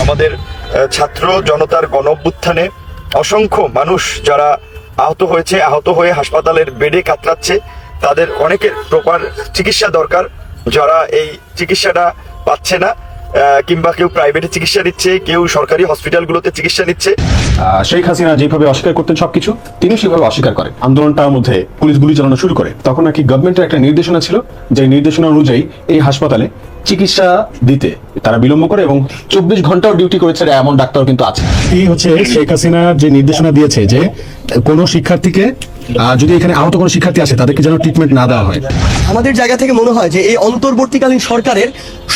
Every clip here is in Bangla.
আমাদের ছাত্র জনতার গণ অভ্যুত্থানে অসংখ্য মানুষ যারা আহত হয়ে হাসপাতালের বেডে কাতরাচ্ছে, তাদের অনেকের প্রপার চিকিৎসা দরকার। যারা এই চিকিৎসাটা পাচ্ছে না, কিংবা কেউ প্রাইভেটে চিকিৎসা নিচ্ছে, কেউ সরকারি হসপিটালগুলোতে চিকিৎসা নিচ্ছে। শেখ হাসিনা যেভাবে অস্বীকার করতেন সবকিছু, তিনি সেভাবে অস্বীকার করেন। আন্দোলনটার মধ্যে পুলিশ গুলি চালানো শুরু করে। তখন নাকি গভর্নমেন্টের একটা নির্দেশনা ছিল, যে নির্দেশনা অনুযায়ী এই হাসপাতালে চিকিৎসা দিতে তারা বিলম্ব করে এবং 24 ঘন্টাও ডিউটি করেছে এমন ডাক্তার কিন্তু আছে। এই হচ্ছে শেখ হাসিনা যে নির্দেশনা দিয়েছে যে কোনো শিক্ষার্থীকে যদি এখানে আহত কোনো শিক্ষার্থী আসে তাদেরকে যেন ট্রিটমেন্ট না দেওয়া হয়। আমাদের জায়গা থেকে মনে হয় যে এই অন্তর্বর্তীকালীন সরকারের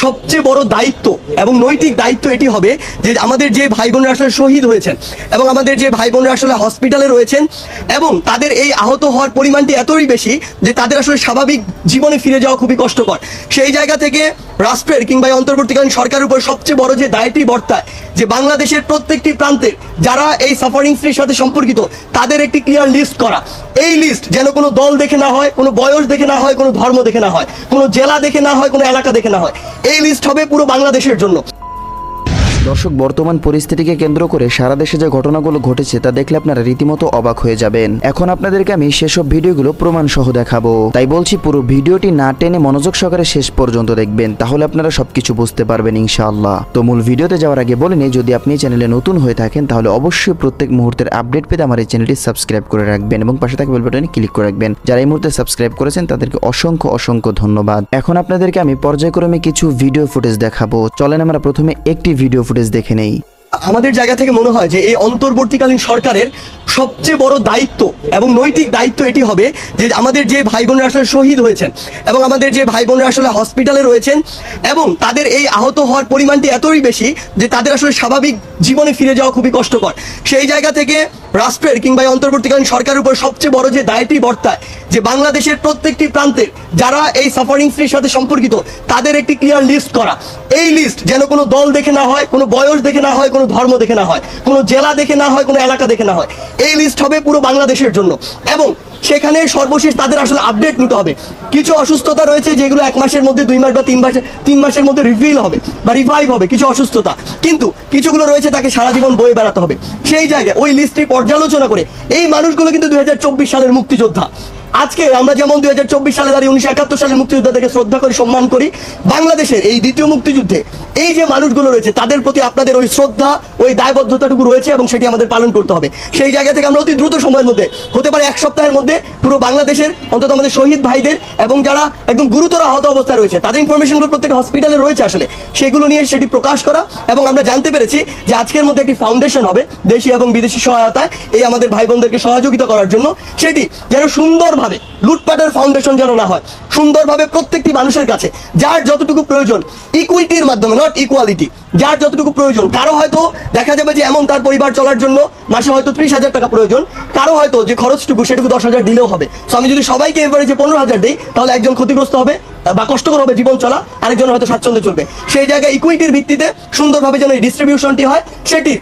সবচেয়ে বড় দায়িত্ব এবং নৈতিক দায়িত্ব এটি হবে যে আমাদের যে ভাই বোনরা আসলে শহীদ হয়েছেন এবং আমাদের যে ভাই বোনরা আসলে হসপিটালে রয়েছেন এবং তাদের এই আহত হওয়ার পরিমাণটি এতই বেশি যে তাদের আসলে স্বাভাবিক জীবনে ফিরে যাওয়া খুবই কষ্টকর। সেই জায়গা থেকে রাষ্ট্রের কিংবা অন্তর্বর্তীকালীন সরকারের উপর সবচেয়ে বড় যে দায়টি বর্তায় যে বাংলাদেশের প্রত্যেকটি প্রান্তে যারা এই সাফারিং ফ্রির সাথে সম্পর্কিত তাদের একটি ক্লিয়ার লিস্ট করা। এই লিস্ট যেন কোনো দল দেখে না হয়, কোনো বয়স দেখে না হয়, কোনো ধর্ম দেখে না হয়, কোনো জেলা দেখে না হয়, কোনো এলাকা দেখে না হয়। এই লিস্ট হবে পুরো বাংলাদেশের জন্য। দর্শক, বর্তমান পরিস্থিতিকে কেন্দ্র করে সারা দেশে যে ঘটনাগুলো ঘটেছে তা দেখলে আপনারা রীতিমতো অবাক হয়ে যাবেন। এখন আপনাদেরকে আমি সেসব ভিডিওগুলো প্রমাণ সহ দেখাবো, তাই বলছি পুরো ভিডিওটি না টেনে মনোযোগ সহকারে শেষ পর্যন্ত দেখবেন, তাহলে আপনারা সবকিছু বুঝতে পারবেন ইনশাআল্লাহ। তো মূল ভিডিওতে যাওয়ার আগে বলে নিই, যদি আপনি চ্যানেলে নতুন হয়ে থাকেন তাহলে অবশ্যই প্রত্যেক মুহূর্তের আপডেট পেতে আমার এই চ্যানেলটি সাবস্ক্রাইব করে রাখবেন এবং পাশে থাকা বেল বাটনে ক্লিক করে রাখবেন। যারা এই মুহূর্তে সাবস্ক্রাইব করেছেন তাদেরকে অসংখ্য ধন্যবাদ। এখন আপনাদেরকে আমি পর্যায়ক্রমে কিছু ভিডিও ফুটেজ দেখাবো। চলেন আমরা প্রথমে একটি ভিডিও ফুটেজ দেখে নেই। আমাদের জায়গা থেকে মনে হয় যে এই অন্তর্বর্তীকালীন সরকারের সবচেয়ে বড় দায়িত্ব এবং নৈতিক দায়িত্ব এটি হবে যে আমাদের যে ভাই বোনরা আসলে শহীদ হয়েছেন এবং আমাদের যে ভাই বোনরা আসলে হসপিটালে রয়েছেন এবং তাদের এই আহত হওয়ার পরিমাণটি এতই বেশি যে তাদের আসলে স্বাভাবিক জীবনে ফিরে যাওয়া খুবই কষ্টকর। সেই জায়গা থেকে রাষ্ট্রের কিংবা অন্তর্বর্তীকালীন সরকারের উপর সবচেয়ে বড় যে দায়টি বর্তায় যে বাংলাদেশের প্রত্যেকটি প্রান্তে যারা এই সাফারিং ফ্রির সাথে সম্পর্কিত তাদের একটি ক্লিয়ার লিস্ট করা। এই লিস্ট যেন কোনো দল দেখে না হয়, কোনো বয়স দেখে না হয়, কোনো ধর্ম দেখে না হয়, কোনো জেলা দেখে না হয়, কোনো এলাকা দেখে না হয়। এই লিস্ট হবে পুরো বাংলাদেশের জন্য এবং সেখানে সর্বশেষ তাদের আসলে আপডেট নিতে হবে। কিছু অসুস্থতা রয়েছে যেগুলো 1 মাসের মধ্যে, 2 মাস বা 3 মাসের মধ্যে রিভিল হবে বা রিভাইভ হবে কিছু অসুস্থতা, কিন্তু কিছুগুলো রয়েছে তাকে সারা জীবন বয়ে বেড়াতে হবে। সেই জায়গায় ওই লিস্টটি পর্যালোচনা করে এই মানুষগুলো কিন্তু 2024 সালের মুক্তিযোদ্ধা। আজকে আমরা যেমন 2024 সালে দাঁড়িয়ে 1971 সালের মুক্তিযোদ্ধাদেরকে শ্রদ্ধা করি, সম্মান করি, বাংলাদেশের এই দ্বিতীয় মুক্তিযুদ্ধে এই যে মানুষগুলো রয়েছে তাদের প্রতি আপনাদের ওই শ্রদ্ধা, ওই দায়বদ্ধতাটুকু রয়েছে এবং সেটি আমাদের পালন করতে হবে। সেই জায়গা থেকে আমরা অতি দ্রুত সময়ের মধ্যে, হতে পারে 1 সপ্তাহের মধ্যে, পুরো বাংলাদেশের অন্তত আমাদের শহীদ ভাইদের এবং যারা একদম গুরুতর আহত অবস্থায় রয়েছে তাদের ইনফরমেশনগুলো প্রত্যেক হসপিটালে রয়েছে আসলে সেগুলো নিয়ে সেটি প্রকাশ করা। এবং আমরা জানতে পেরেছি যে আজকের মধ্যে একটি ফাউন্ডেশন হবে দেশি এবং বিদেশি সহায়তায় এই আমাদের ভাই বোনদেরকে সহযোগিতা করার জন্য। সেটি যেন সুন্দরভাবে, লুটপাটের ফাউন্ডেশন যেন না হয়, সুন্দরভাবে প্রত্যেকটি মানুষের কাছে যার যতটুকু প্রয়োজন, ইকুইটির মাধ্যমে, নট ইকুয়ালিটি, যার যতটুকু প্রয়োজন। কারো হয়তো দেখা যাবে যে এমন তার পরিবার চলার জন্য মাসে হয়তো 30,000 টাকা প্রয়োজন, কারো হয়তো যে খরচটুকু সেটুকু 10,000 দিলেও হবে। তো আমি যদি সবাইকে এভারেজে 15,000 দিই তাহলে একজন ক্ষতিগ্রস্ত হবে বা কষ্টকর হবে জীবন চলা, আরেকজন হয়তো স্বাচ্ছন্দ্যে চলবে। সেই জায়গায় ইকুইটির ভিত্তিতে সুন্দরভাবে যেন এই ডিস্ট্রিবিউশনটি হয়, সেটি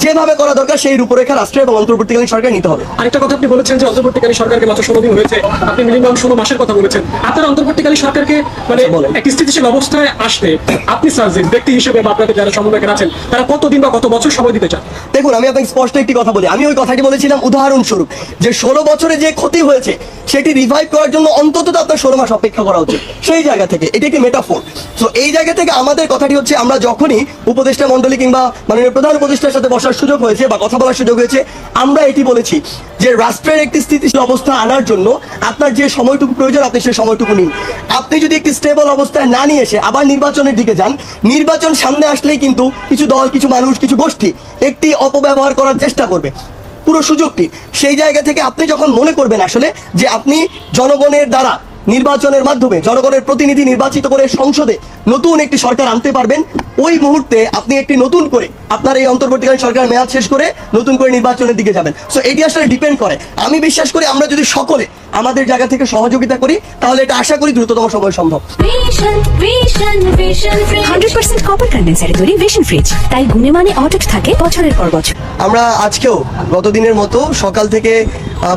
যেভাবে করা দরকার সেই রূপরেখা রাষ্ট্র এবং অন্তর্বর্তীকালীন সরকার নিতে হবে। আরেকটা কথা আপনি বলেছেন যে অন্তর্বর্তীকালীন সরকারকে মাত্র 16 দিন হয়েছে, আপনি মিনিমাম 16 মাসের কথা বলেছেন। আপনার অন্তর্বর্তীকালীন সরকারকে মানে একটি স্থিতিশীল অবস্থায় আসতে আপনি সার্জিন ব্যক্তি হিসেবে বা আপনাদের যারা সমন্বয়কারী আছেন তারা কতদিন বা কত বছর সময় দিতে চান? দেখুন, আমি আপনাকে স্পষ্ট একটি কথা বলি। আমি ওই কথাটি বলেছিলাম উদাহরণস্বরূপ যে 16 বছরে যে ক্ষতি হয়েছে সেটি রিভাইভ করার জন্য অন্তত আপনার 16 মাস অপেক্ষা করা উচিত। সেই জায়গা থেকে এটি একটি মেটাফোর। তো এই জায়গা থেকে আমাদের কথাটি হচ্ছে, আমরা যখনই উপদেষ্টা মণ্ডলী কিংবা মাননীয় প্রধান উপদেষ্টার সাথে বসার সুযোগ হয়েছে বা কথা বলার সুযোগ হয়েছে, আমরা এটি বলেছি যে রাষ্ট্রের একটি স্থিতিশীল অবস্থা আনার জন্য আপনার যে সময়টুকু প্রয়োজন আপনি সেই সময়টুকু নিন। আপনি যদি একটি স্টেবল অবস্থায় না নিয়ে এসে আবার নির্বাচনের দিকে যান, নির্বাচন সামনে আসলেই কিন্তু কিছু দল, কিছু মানুষ, কিছু গোষ্ঠী একটি অপব্যবহার করার চেষ্টা করবে পুরো সুযোগটি। সেই জায়গা থেকে আপনি যখন মনে করবেন আসলে যে আপনি জনগণের দ্বারা নির্বাচনের মাধ্যমে জনগণের প্রতিনিধি নির্বাচিত করে সংসদে নতুন একটি সরকার আনতে পারবেন, ওই মুহূর্তে আপনি একটি নতুন করে আপনার এই অন্তর্বর্তীকালীন সরকার মেয়াদ শেষ করে নতুন করে নির্বাচনের দিকে যাবেন। সো এটি আসলে ডিপেন্ড করে। আমি বিশ্বাস করি আমরা যদি সকলে আমাদের জায়গা থেকে সহযোগিতা করি তাহলে এটা আশা করি দ্রুততম সময় সম্ভব। 100% কপার কন্ডেন্সারে তৈরি ভিশন ফ্রিজ, তাই গুণে মানে অটুট থাকে বছরের পর বছর। আমরা আজকেও গতদিনের মতো সকাল থেকে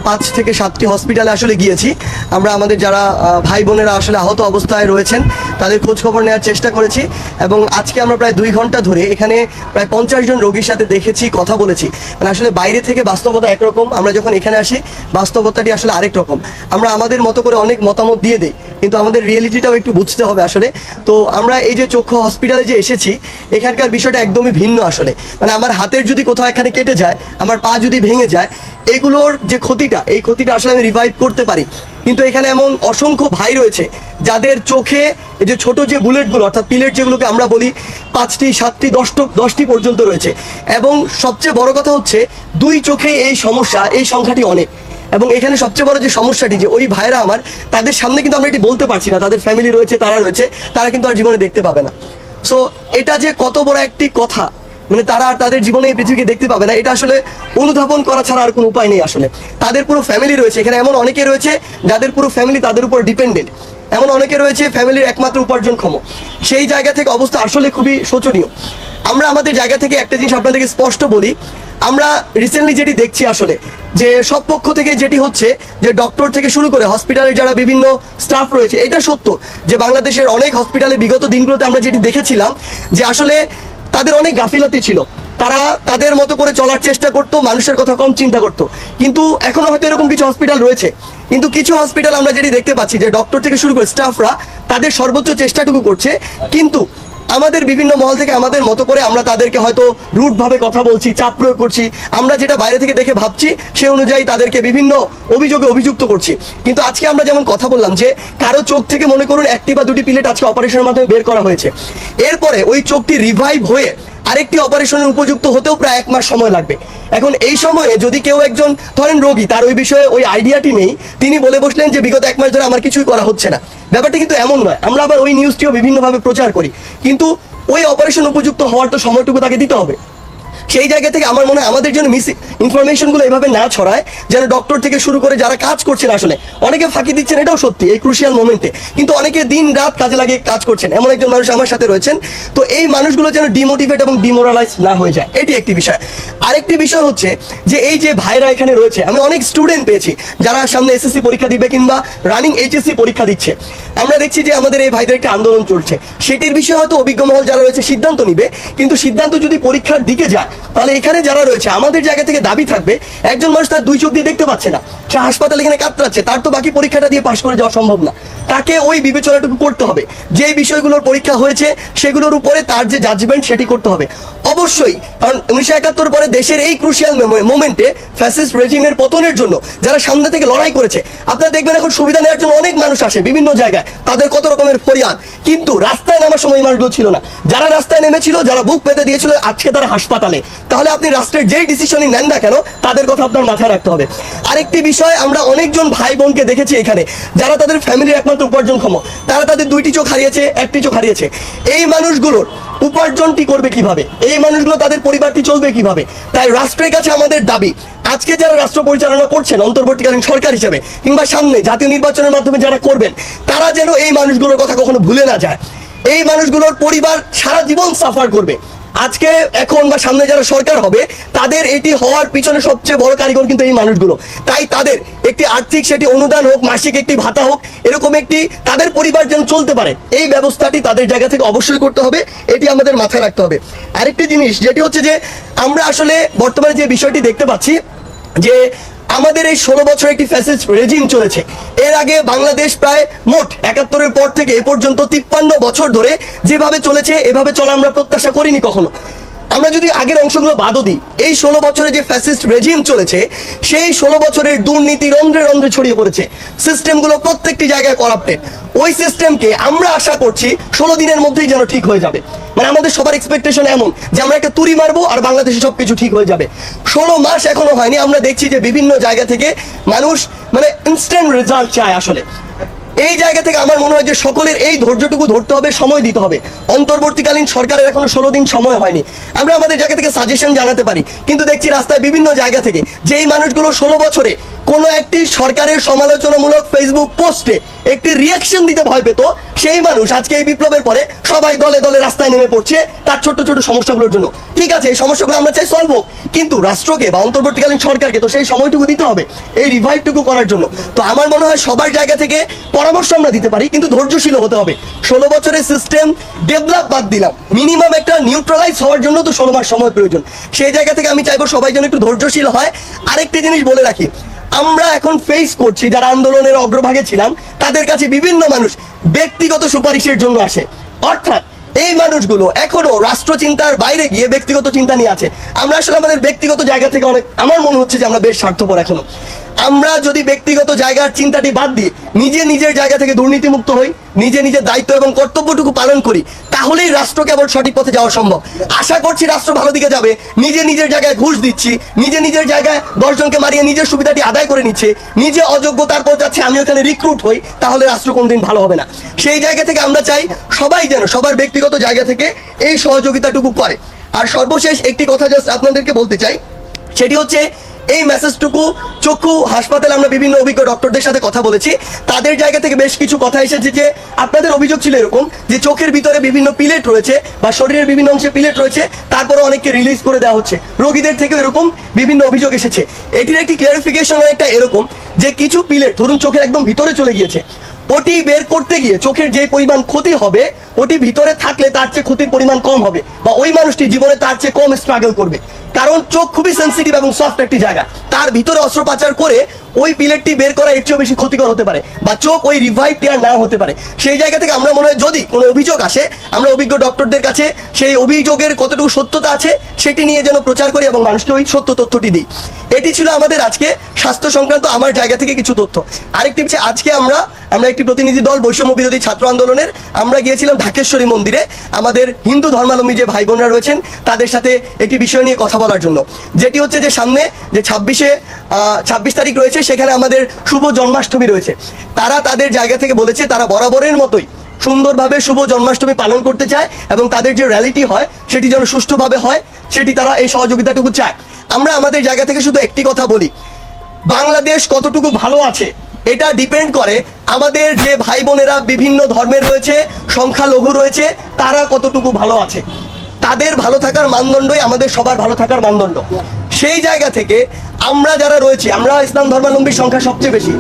5 থেকে 7টি হসপিটালে আসলে গিয়েছি। আমরা আমাদের যারা ভাই বোনেরা আসলে আহত অবস্থায় রয়েছেন তাদের খোঁজ খবর নেওয়ার চেষ্টা করেছি এবং আজকে আমরা প্রায় 2 ঘন্টা ধরে এখানে প্রায় 50 জন রোগীর সাথে দেখেছি, কথা বলেছি। মানে আসলে বাইরে থেকে বাস্তবতা একরকম, আমরা যখন এখানে আসি বাস্তবতাটি আসলে আরেক রকম। আমরা আমাদের মতো করে অনেক মতামত দিয়ে দিই, কিন্তু আমাদের রিয়েলিটিটাও একটু বুঝতে হবে আসলে। তো আমরা এই যে চক্ষু হসপিটালে যে এসেছি, এখানকার বিষয়টা একদমই ভিন্ন আসলে। মানে আমার হাতের যদি কোথাও এখানে কেটে যায়, আমার পা যদি ভেঙে যায়, এগুলোর যে ক্ষতিটা, এই ক্ষতিটা আসলে আমি রিভাইভ করতে পারি। কিন্তু এখানে এমন অসংখ্য ভাই রয়েছে যাদের চোখে এই যে ছোট যে বুলেটগুলো, অর্থাৎ পিলেট যেগুলোকে আমরা বলি, 5টি 7টি 10টি পর্যন্ত রয়েছে। এবং সবচেয়ে বড় কথা হচ্ছে 2 চোখে এই সমস্যা, এই সংখ্যাটি অনেক। এবং এখানে সবচেয়ে বড় যে সমস্যাটি, যে ওই ভাইরা আমার, তাদের সামনে কিন্তু আমরা এটি বলতে পারছি না, তাদের ফ্যামিলি রয়েছে, তারা কিন্তু আর জীবনে দেখতে পাবে না। সো এটা যে কত বড় একটি কথা, মানে তারা আর তাদের জীবনে এই পৃথিবীকে দেখতে পাবে না, এটা আসলে অনুধাবন করা ছাড়া আর কোনো উপায় নেই আসলে। তাদের পুরো ফ্যামিলি রয়েছে এখানে, এমন অনেকে রয়েছে যাদের পুরো ফ্যামিলি তাদের উপর ডিপেন্ডেন্ট, এমন অনেকে রয়েছে ফ্যামিলির একমাত্র উপার্জনক্ষম। সেই জায়গা থেকে অবস্থা আসলে খুবই শোচনীয়। আমরা আমাদের জায়গা থেকে একটা জিনিস আপনাদেরকে স্পষ্ট বলি, আমরা রিসেন্টলি যেটি দেখছি আসলে, যে সব পক্ষ থেকে যেটি হচ্ছে, যে ডক্টর থেকে শুরু করে হসপিটালের যারা বিভিন্ন স্টাফ রয়েছে, এটা সত্য যে বাংলাদেশের অনেক হসপিটালে বিগত দিনগুলোতে আমরা যেটি দেখেছিলাম যে আসলে তাদের অনেক গাফিলতি ছিল, তারা তাদের মতো করে চলার চেষ্টা করতো, মানুষের কথা কম চিন্তা করতো। কিন্তু এখনো হয়তো এরকম কিছু হসপিটাল রয়েছে, কিন্তু কিছু হসপিটাল আমরা যেটি দেখতে পাচ্ছি যে ডক্টর থেকে শুরু করে স্টাফরা তাদের সর্বোচ্চ চেষ্টাটুকু করছে, কিন্তু আমাদের বিভিন্ন মহল থেকে আমাদের মতো করে আমরা তাদেরকে হয়তো রুট ভাবে কথা বলছি, চাপ প্রয়োগ করছি, আমরা যেটা বাইরে থেকে দেখে ভাবছি সে অনুযায়ী তাদেরকে বিভিন্ন অভিযোগে অভিযুক্ত করছি। কিন্তু আজকে আমরা যেমন কথা বললাম যে কারো চোখ থেকে মনে করুন 1টি বা 2টি পিলেট আজকে অপারেশনের মাধ্যমে বের করা হয়েছে, এরপরে ওই চোখটি রিভাইভ হয়ে আরেকটি অপারেশনের উপযুক্ত হতেও প্রায় 1 মাস সময় লাগবে। এখন এই সময়ে যদি কেউ একজন ধরেন রোগী, তার ওই বিষয়ে ওই আইডিয়াটি নেই, তিনি বলে বসলেন যে বিগত 1 মাস ধরে আমার কিছুই করা হচ্ছে না, ব্যাপারটা কিন্তু এমন নয়। আমরা আবার ওই নিউজটিও বিভিন্নভাবে প্রচার করি, কিন্তু ওই অপারেশন উপযুক্ত হওয়ার তো সময়টুকু তাকে দিতে হবে। সেই জায়গা থেকে আমার মনে হয় আমাদের জন্য মিস ইনফরমেশনগুলো এভাবে না ছড়ায়, যেন ডক্টর থেকে শুরু করে যারা কাজ করছেন, আসলে অনেকে ফাঁকি দিচ্ছেন, এটাও সত্যি এই ক্রুশিয়াল মোমেন্টে, কিন্তু অনেকে দিন রাত কাজে লাগিয়ে কাজ করছেন, এমন একজন মানুষ আমার সাথে রয়েছেন। তো এই মানুষগুলো যেন ডিমোটিভেট এবং ডিমোরালাইজ না হয়ে যায়, এটি একটি বিষয়। আরেকটি বিষয় হচ্ছে যে এই যে ভাইরা এখানে রয়েছে, আমি অনেক স্টুডেন্ট পেয়েছি যারা সামনে এসএসসি পরীক্ষা দিবে কিংবা রানিং এইচএসসি পরীক্ষা দিচ্ছে। আমরা দেখছি যে আমাদের এই ভাইদের একটা আন্দোলন চলছে, সেটির বিষয়ে হয়তো অভিজ্ঞ মহল যারা রয়েছে সিদ্ধান্ত নিবে, কিন্তু সিদ্ধান্ত যদি পরীক্ষার দিকে যায়, তাহলে এখানে যারা রয়েছে আমাদের জায়গা থেকে দাবি থাকবে, একজন মানুষ তার 2 চোখ দিয়ে দেখতে পাচ্ছে না, সে হাসপাতালে এখানে কাতরাচ্ছে, তার তো বাকি পরীক্ষাটা দিয়ে পাশ করে যাওয়া সম্ভব না, তাকে ওই বিবেচনাটুকু করতে হবে, যে বিষয়গুলোর পরীক্ষা হয়েছে সেগুলোর উপরে তার যে জাজমেন্ট সেটি করতে হবে অবশ্যই। কারণ 1971 পরে দেশের এই ক্রুশিয়াল মোমেন্টে ফ্যাসিস্ট রেজিমের পতনের জন্য যারা সামনে থেকে লড়াই করেছে, আপনারা দেখবেন এখন সুবিধা নেওয়ার জন্য অনেক মানুষ আসে বিভিন্ন জায়গায়, তাদের কত রকমের ফরিয়াদ, কিন্তু রাস্তায় নামার সময় এই মানুষগুলো ছিল না। যারা রাস্তায় নেমেছিল, যারা বুক পেতে দিয়েছিল, আজকে তারা হাসপাতালে। তাহলে আপনি রাষ্ট্রের যেই ডিসিশনই নেন না কেন, তাদের কথা আপনার মাথায় রাখতে হবে। আরেকটি বিষয়, আমরা অনেকজন ভাই বোনকে দেখেছি এখানে যারা তাদের ফ্যামিলির একমাত্র উপার্জনক্ষম, তারা তাদের 2টি চোখ হারিয়েছে, 1টি চোখ হারিয়েছে। এই মানুষগুলোর উপার্জনটি করবে কিভাবে, এই মানুষগুলো তাদের পরিবারটি চলবে কিভাবে? তাই রাষ্ট্রের কাছে আমাদের দাবি, আজকে যারা রাষ্ট্র পরিচালনা করছেন অন্তর্বর্তীকালীন সরকার হিসেবে কিংবা সামনে জাতীয় নির্বাচনের মাধ্যমে যারা করবেন, তারা যেন এই মানুষগুলোর কথা কখনো ভুলে না যায়। এই মানুষগুলোর পরিবার সারা জীবন সাফার করবে। আজকে এখন বা সামনে যারা সরকার হবে, তাদের এটি হওয়ার পিছনে সবচেয়ে বড় কারিগর কিন্তু এই মানুষগুলো। তাই তাদের একটি আর্থিক, সেটি অনুদান হোক, মাসিক একটি ভাতা হোক, এরকম একটি তাদের পরিবার যেন চলতে পারে, এই ব্যবস্থাটি তাদের জায়গা থেকে অবশ্যই করতে হবে, এটি আমাদের মাথায় রাখতে হবে। আরেকটি জিনিস যেটি হচ্ছে যে আমরা আসলে বর্তমানে যে বিষয়টি দেখতে পাচ্ছি যে আমাদের এই 16 বছর একটি ফ্যাসিস্ট রেজিম চলেছে। এর আগে বাংলাদেশ প্রায় মোট 71-এর পর থেকে এ পর্যন্ত 53 বছর ধরে যেভাবে চলেছে, এভাবে চলা আমরা প্রত্যাশা করিনি কখনো। আমরা যদি আগের অংশগুলো বাদও দিই, এই 16 বছরে যে ফ্যাসিস্ট রেজিম চলেছে, সেই 16 বছরের দুর্নীতি রন্ধ্রে রন্ধ্রে ছড়িয়ে পড়েছে, সিস্টেমগুলো প্রত্যেকটি জায়গায় করাপ্টেড। ওই সিস্টেমকে আমরা আশা করছি 16 দিনের মধ্যেই যেন ঠিক হয়ে যাবে। মানে আমাদের সবার এক্সপেকটেশন এমন যে আমরা একটা তুড়ি মারবো আর বাংলাদেশে সবকিছু ঠিক হয়ে যাবে। 16 মাস এখনো হয়নি, আমরা দেখছি যে বিভিন্ন জায়গা থেকে মানুষ মানে ইনস্ট্যান্ট রেজাল্ট চায় আসলে। এই জায়গা থেকে আমার মনে হয় যে সকলের এই ধৈর্যটুকু ধরতে হবে, সময় দিতে হবে। অন্তর্বর্তীকালীন সরকারের এখনো 16 দিন সময় হয়নি। আমরা আমাদের জায়গা থেকে সাজেশন জানাতে পারি, কিন্তু দেখছি রাস্তায় বিভিন্ন জায়গা থেকে যেই মানুষগুলো 16 বছরে কোনো একটি সরকারের সমালোচনামূলক ফেসবুক পোস্টে একটি রিয়াকশন দিতে ভয় পেত, সেই মানুষ আজকে এই বিপ্লবের পরে সবাই দলে দলে রাস্তায় নেমে পড়ছে তার ছোট্ট ছোট সমস্যাগুলোর জন্য। ঠিক আছে, এই সমস্যাগুলো আমরা চাই সলভ হোক, কিন্তু রাষ্ট্রকে বা অন্তর্বর্তীকালীন সরকারকে তো সেই সময়টুকু দিতে হবে এই রিভাইভটুকু করার জন্য। তো আমার মনে হয় সবার জায়গা থেকে পরামর্শ আমরা দিতে পারি, কিন্তু ধৈর্যশীল হতে হবে। 16 বছরের সিস্টেম ডেভেলপ বাদ দিলাম, মিনিমাম একটা নিউট্রালাইজ হওয়ার জন্য তো 16 মাস সময় প্রয়োজন। সেই জায়গা থেকে আমি চাইবো সবাই যেন একটু ধৈর্যশীল হয়। আরেকটি জিনিস বলে রাখি, আমরা এখন ফেস করছি, যারা আন্দোলনের অগ্রভাগে ছিলাম তাদের কাছে বিভিন্ন মানুষ ব্যক্তিগত সুপারিশের জন্য আসে, অর্থাৎ এই মানুষগুলো এখনো রাষ্ট্র চিন্তার বাইরে গিয়ে ব্যক্তিগত চিন্তা নিয়ে আছে। আমরা আসলে আমাদের ব্যক্তিগত জায়গা থেকে অনেক, আমার মনে হচ্ছে যে আমরা বেশ স্বার্থপর এখনো। আমরা যদি ব্যক্তিগত জায়গার চিন্তাটি বাদ দিয়ে নিজের জায়গা থেকে দুর্নীতিমুক্ত হই, নিজের দায়িত্ব এবং কর্তব্যটুকু পালন করি, তাহলেই রাষ্ট্র কেবল সঠিক পথে যাওয়া সম্ভব। আশা করছি রাষ্ট্র ভালো দিকে যাবে। নিজের জায়গায় ঘুষ দিচ্ছি, নিজের জায়গায় 10 জনকে মারিয়ে নিজের সুবিধাটি আদায় করে নিচ্ছে, নিজে অযোগ্যতার পর যাচ্ছে আমি ওখানে রিক্রুট হই, তাহলে রাষ্ট্র কোনদিন ভালো হবে না। সেই জায়গা থেকে আমরা চাই সবাই যেন সবার ব্যক্তিগত জায়গা থেকে এই সহযোগিতাটুকু করে। আর সর্বশেষ একটি কথা জাস্ট আপনাদেরকে বলতে চাই, সেটি হচ্ছে এই মেসেজটুকু চক্ষু হাসপাতালে আমরা বিভিন্ন অভিজ্ঞ ডক্টরদের সাথে কথা বলেছি, তাদের জায়গা থেকে বেশ কিছু কথা এসেছে যে আপনাদের অভিযোগ ছিল এরকম যে চোখের ভিতরে বিভিন্ন পিলেট রয়েছে বা শরীরের বিভিন্ন অংশে পিলেট রয়েছে, তারপরে অনেককে রিলিজ করে দেওয়া হচ্ছে। রোগীদের থেকে এরকম বিভিন্ন অভিযোগ এসেছে। এটির একটি ক্লিয়ারিফিকেশন একটা এরকম যে কিছু পিলেট ধরুন চোখের একদম ভিতরে চলে গিয়েছে, ওটি বের করতে গিয়ে চোখের যে পরিমাণ ক্ষতি হবে ওটি ভিতরে থাকলে তার চেয়ে ক্ষতির পরিমাণ কম হবে, বা ওই মানুষটি জীবনে তার চেয়ে কম স্ট্রাগল করবে। কারণ চোখ খুবই সেন্সিটিভ এবং সফট একটি জায়গা, তার ভিতরে অস্ত্রোপচার করে ওই পিলেটটি বের করা এর চেয়েও বেশি ক্ষতিকর হতে পারে, বা চোখ ওই রিভাইভটি আর না হতে পারে। সেই জায়গা থেকে আমরা মনে হয় যদি কোনো অভিযোগ আসে, আমরা অভিজ্ঞ ডক্টরদের কাছে সেই অভিযোগের কতটুকু সত্যতা আছে সেটি নিয়ে যেন প্রচার করি এবং মানুষকে ওই সত্য তথ্যটি দিই। এটি ছিল আমাদের আজকে স্বাস্থ্য সংক্রান্ত আমার জায়গা থেকে কিছু তথ্য। আরেকটি হচ্ছে আজকে আমরা একটি প্রতিনিধি দল বৈষম্য বিরোধী ছাত্র আন্দোলনের আমরা গিয়েছিলাম ঢাকেশ্বরী মন্দিরে আমাদের হিন্দু ধর্মাবলম্বী যে ভাই বোনরা রয়েছেন তাদের সাথে একটি বিষয় নিয়ে কথা বলার জন্য, যেটি হচ্ছে যে সামনে যে 26 তারিখ রয়েছে, সেখানে আমাদের শুভ জন্মাষ্টমী রয়েছে। তারা তাদের জায়গা থেকে বলেছে তারা বরাবরের মতোই সুন্দরভাবে শুভ জন্মাষ্টমী পালন করতে চায় এবং তাদের যে র্যালিটি হয় সেটি যেন সুষ্ঠুভাবে হয়, সেটি তারা এই সহযোগিতাটুকু চায়। আমরা আমাদের জায়গা থেকে শুধু একটি কথা বলি, বাংলাদেশ কতটুকু ভালো আছে এটা ডিপেন্ড করে আমাদের যে ভাই বোনেরা বিভিন্ন ধর্মের রয়েছে, সংখ্যালঘু রয়েছে, তারা কতটুকু ভালো আছে। তাদের ভালো থাকার মানদণ্ডই আমাদের সবার ভালো থাকার মানদণ্ড। সেই জায়গা থেকে আমরা যারা রয়েছি, আমরা ইসলাম ধর্মাবলম্বীর সংখ্যা সবচেয়ে বেশি,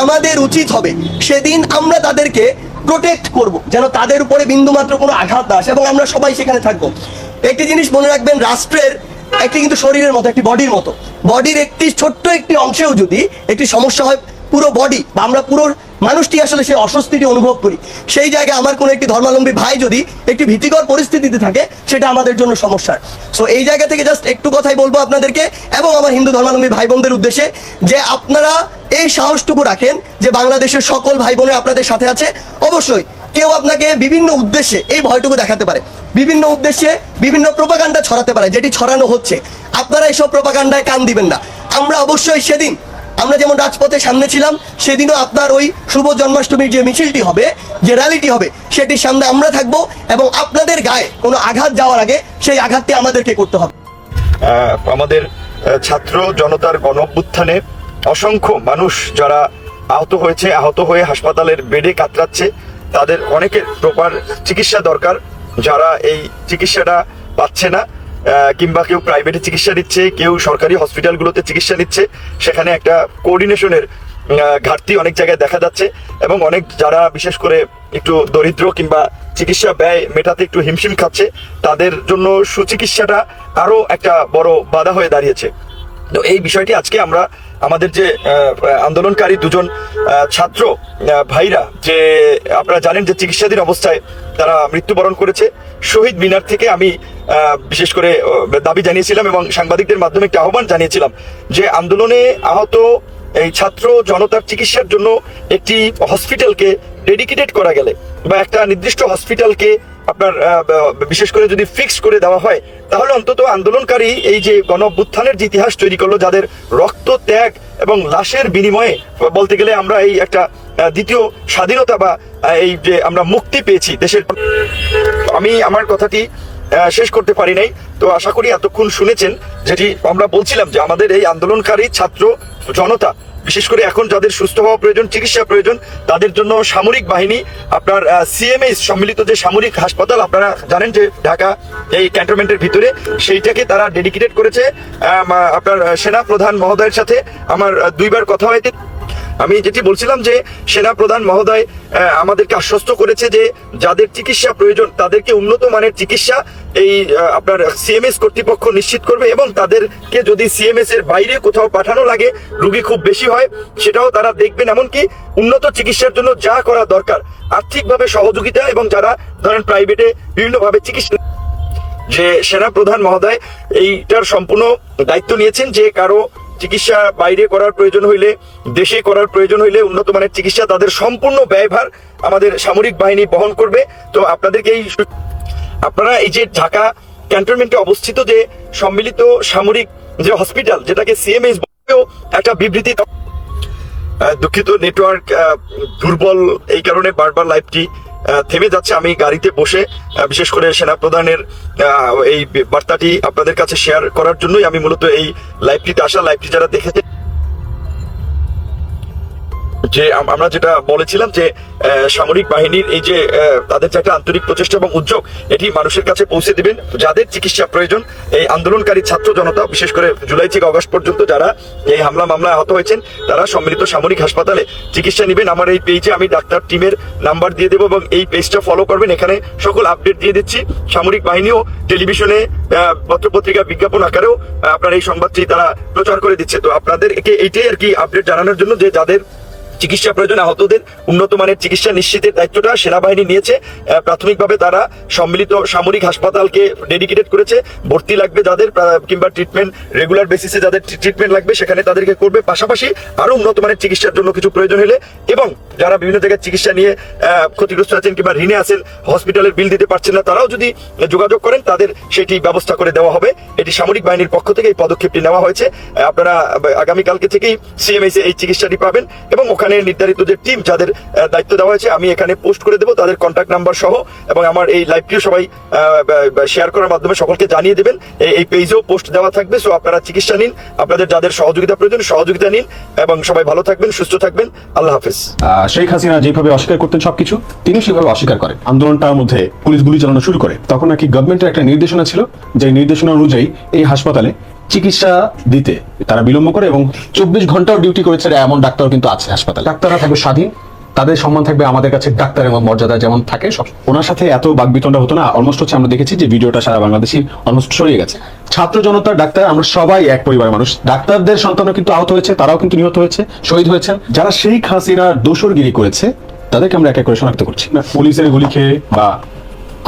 আমাদের উচিত হবে সেদিন আমরা তাদেরকে প্রোটেক্ট করব, যেন তাদের উপরে বিন্দুমাত্র কোনো আঘাত না আসে, এবং আমরা সবাই সেখানে থাকবো। একটি জিনিস মনে রাখবেন, রাষ্ট্রের একটি কিন্তু শরীরের মতো, একটি বডির মতো, বডির একটি ছোট্ট একটি অংশেও যদি একটি সমস্যা হয়, পুরো বডি বা আমরা পুরো মানুষটি আসলে সেই অস্বস্তিটি অনুভব করি। সেই জায়গায় আমার কোনো একটি ধর্মাবলম্বী ভাই যদি একটি ভীতিকর পরিস্থিতিতে থাকে, সেটা আমাদের জন্য সমস্যার। সো এই জায়গা থেকে জাস্ট একটু কথাই বলবো আপনাদেরকে এবং আমার হিন্দু ধর্মাবলম্বী ভাই বোনদের উদ্দেশ্যে, যে আপনারা এই সাহসটুকু রাখেন যে বাংলাদেশের সকল ভাই বোনের আপনাদের সাথে আছে। অবশ্যই কেউ আপনাকে বিভিন্ন উদ্দেশ্যে এই ভয়টুকু দেখাতে পারে, বিভিন্ন উদ্দেশ্যে বিভিন্ন প্রোপাগান্ডা ছড়াতে পারে, যেটি ছড়ানো হচ্ছে। আপনারা এইসব প্রোপাগান্ডায় কান দিবেন না। আমরা অবশ্যই সেদিন আমরা যেমন রাজপথে সামনে ছিলাম, সেদিনও আপনার ওই শুভ জন্মাষ্টমীর যে মিছিলটি হবে, যে র্যালিটি হবে, সেটির সামনে আমরা থাকবো এবং আপনাদের গায়ে কোনো আঘাত যাওয়ার আগে সেই আঘাতটি আমাদেরকে করতে হবে। আমাদের ছাত্র জনতার গণ অভ্যুত্থানে অসংখ্য মানুষ যারা আহত হয়ে হাসপাতালের বেডে কাতরাচ্ছে, তাদের অনেকের প্রপার চিকিৎসা দরকার। যারা এই চিকিৎসাটা পাচ্ছে না, কিংবা কেউ প্রাইভেটে চিকিৎসা নিচ্ছে, কেউ সরকারি হসপিটালগুলোতে চিকিৎসা নিচ্ছে, সেখানে একটা কোঅর্ডিনেশনের ঘাটতি অনেক জায়গায় দেখা যাচ্ছে, এবং অনেক যারা বিশেষ করে একটু দরিদ্র কিংবা চিকিৎসা ব্যয় মেটাতে একটু হিমশিম খাচ্ছে, তাদের জন্য সুচিকিৎসাটা আরো একটা বড় বাধা হয়ে দাঁড়িয়েছে। তো এই বিষয়টি আজকে আমরা আমাদের যে আন্দোলনকারী দুজন ছাত্র ভাইরা, যে আপনারা জানেন যে চিকিৎসাধীন অবস্থায় তারা মৃত্যুবরণ করেছে, শহীদ মিনার থেকে আমি বিশেষ করে দাবি জানিয়েছিলাম এবং সাংবাদিকদের মাধ্যমে একটা আহ্বান জানিয়েছিলাম যে আন্দোলনে আহত এই ছাত্র জনতার চিকিৎসার জন্য একটি হসপিটালকে ডেডিকেটেড করা গেলে, বা একটা নির্দিষ্ট হসপিটালকে আপনার বিশেষ করে যদি ফিক্স করে দেওয়া হয়, তাহলে অন্তত আন্দোলনকারী এই যে গণ অভ্যুত্থানের যে ইতিহাস তৈরি করলো, যাদের রক্ত ত্যাগ এবং লাশের বিনিময়ে বলতে গেলে আমরা এই একটা দ্বিতীয় স্বাধীনতা বা এই যে আমরা মুক্তি পেয়েছি দেশের। আমি আমার কথাটি শেষ করতে পারি নাই, তো আশা করি এতক্ষণ শুনেছেন। যেটি আমরা বলছিলাম যে আমাদের এই আন্দোলনকারী ছাত্র জনতা বিশেষ করে এখন যাদের সুস্থ হওয়া প্রয়োজন, চিকিৎসা প্রয়োজন, তাদের জন্য সামরিক বাহিনী আপনার সিএমএস সম্মিলিত যে সামরিক হাসপাতাল আপনারা জানেন যে ঢাকা এই ক্যান্টনমেন্টের ভিতরে, সেইটাকে তারা ডেডিকেটেড করেছে। আপনার সেনা প্রধান মহোদয়ের সাথে আমার 2 বার কথা হয়েছে। আমি যেটি বলছিলাম যে সেনা প্রধান মহোদয় আমাদেরকে আশ্বস্ত করেছে যে যাদের চিকিৎসা প্রয়োজন তাদেরকে উন্নত মানের চিকিৎসা এই আপনার সিএমএস কর্তৃপক্ষ নিশ্চিত করবে, এবং তাদেরকে যদি সিএমএস এর বাইরে কোথাও পাঠানো লাগে, রোগী খুব বেশি হয়, সেটাও তারা দেখবেন। এমনকি উন্নত চিকিৎসার জন্য যা করা দরকার আর্থিকভাবে সহযোগিতা, এবং যারা ধরেন প্রাইভেটে বিভিন্নভাবে চিকিৎসা, যে সেনা প্রধান মহোদয় এইটার সম্পূর্ণ দায়িত্ব নিয়েছেন যে কারো চিকিৎসা বাইরে করার প্রয়োজন হইলে, দেশে করার প্রয়োজন হইলে উন্নত মানের চিকিৎসা তাদের সম্পূর্ণ ব্যয়ভার আমাদের সামরিক বাহিনী বহন করবে। তো আপনাদেরকে আপনারা এই যে ঢাকা ক্যান্টনমেন্টে অবস্থিত যে সম্মিলিত সামরিক যে হসপিটাল, যেটাকে সিএমএস বলেও একটা বিবৃতি, দুঃখিত নেটওয়ার্ক দুর্বল, এই কারণে বারবার লাইভটি থেমে যাচ্ছে। আমি গাড়িতে বসে বিশেষ করে সেনাপ্রধানের এই বার্তাটি আপনাদের কাছে শেয়ার করার জন্যই আমি মূলত এই লাইভটিতে আসা। লাইভটি যারা দেখেছে, যে আমরা যেটা বলেছিলাম যে সামরিক বাহিনীর এই যে তাদের যে একটা আন্তরিক প্রচেষ্টা এবং উদ্যোগ, এটি মানুষের কাছে পৌঁছে দিবেন যাদের চিকিৎসা প্রয়োজন। এই আন্দোলনকারী ছাত্র জনতা, বিশেষ করে জুলাই থেকে আগস্ট পর্যন্ত যারা এই মামলায় আহত হয়েছেন, তারা সম্মিলিত সামরিক হাসপাতালে চিকিৎসা নেবেন। আমার এই পেজে আমি ডাক্তার টিমের নাম্বার দিয়ে দেবো, এবং এই পেজটা ফলো করবেন। এখানে সকল আপডেট দিয়ে দিচ্ছি। সামরিক বাহিনীও টেলিভিশনে, পত্রপত্রিকা, বিজ্ঞাপন আকারেও আপনার এই সংবাদটি তারা প্রচার করে দিচ্ছে। তো আপনাদেরকে এইটাই আর কি আপডেট জানানোর জন্য যে যাদের চিকিৎসা প্রয়োজন, আহতদের উন্নত মানের চিকিৎসা নিশ্চিতের দায়িত্বটা সেনাবাহিনী নিয়েছে। প্রাথমিকভাবে তারা সম্মিলিত সামরিক হাসপাতালকে ডেডিকেটেড করেছে। ভর্তি লাগবে যাদের, কিংবা ট্রিটমেন্ট রেগুলার বেসিসে যাদের ট্রিটমেন্ট লাগবে, সেখানে তাদেরকে করবে। পাশাপাশি আরো উন্নত মানের চিকিৎসার জন্য কিছু প্রয়োজন হলে, এবং যারা বিভিন্ন জায়গায় চিকিৎসা নিয়ে ক্ষতিগ্রস্ত আছেন কিংবা ঋণে আছেন, হসপিটালের বিল দিতে পারছেন না, তারাও যদি যোগাযোগ করেন তাদের সেটি ব্যবস্থা করে দেওয়া হবে। এটি সামরিক বাহিনীর পক্ষ থেকে এই পদক্ষেপটি নেওয়া হয়েছে। আপনারা আগামীকালকে থেকেই সিএমএস এই চিকিৎসাটি পাবেন, এবং ওখানে নির্ধারিত যে টিম যাদের দায়িত্ব দেওয়া হয়েছে আমি এখানে পোস্ট করে দেবো তাদের কন্ট্যাক্ট নাম্বার সহ, এবং আমার এই লাইভটিও সবাই শেয়ার করার মাধ্যমে সকলকে জানিয়ে দেবেন। এই পেজেও পোস্ট দেওয়া থাকবে। সো আপনারা চিকিৎসা নিন, আপনাদের যাদের সহযোগিতা প্রয়োজন সহযোগিতা নিন, এবং সবাই ভালো থাকবেন, সুস্থ থাকবেন। আল্লাহ হাফেজ। শেখ হাসিনা যেভাবে অস্বীকার করতেন সবকিছু, তিনি সেভাবে অস্বীকার করেন। আন্দোলনটার মধ্যে পুলিশ গুলি চালানো শুরু করে, তখন নাকি গভর্নমেন্টের একটা নির্দেশনা ছিল, যে নির্দেশনা অনুযায়ী এই হাসপাতালে চিকিৎসা দিতে তারা বিলম্ব করে, এবং 24 ঘন্টাও ডিউটি করেছে এমন ডাক্তার কিন্তু আছে হাসপাতালে। ডাক্তাররা থাকবে স্বাধীন, তাদের সম্মান থাকবে আমাদের কাছে ডাক্তারের মর্যাদা যেমন থাকে সব। ওনার সাথে এত বাকবিতণ্ডা হতো না। অলমোস্ট হচ্ছে আমরা দেখেছি যে ভিডিওটা সারা বাংলাদেশে অলমোস্ট ছড়িয়ে গেছে। ছাত্র জনতার ডাক্তার, আমরা সবাই এক পরিবারের মানুষ। ডাক্তারদের সন্তানও কিন্তু আহত হয়েছে, তারাও কিন্তু নিহত হয়েছে, শহীদ হয়েছেন। যারা শেখ হাসিনার দোসরগিরি করেছে তাদেরকে আমরা এক এক করে শনাক্ত করছি না। পুলিশের গুলি খেয়ে বা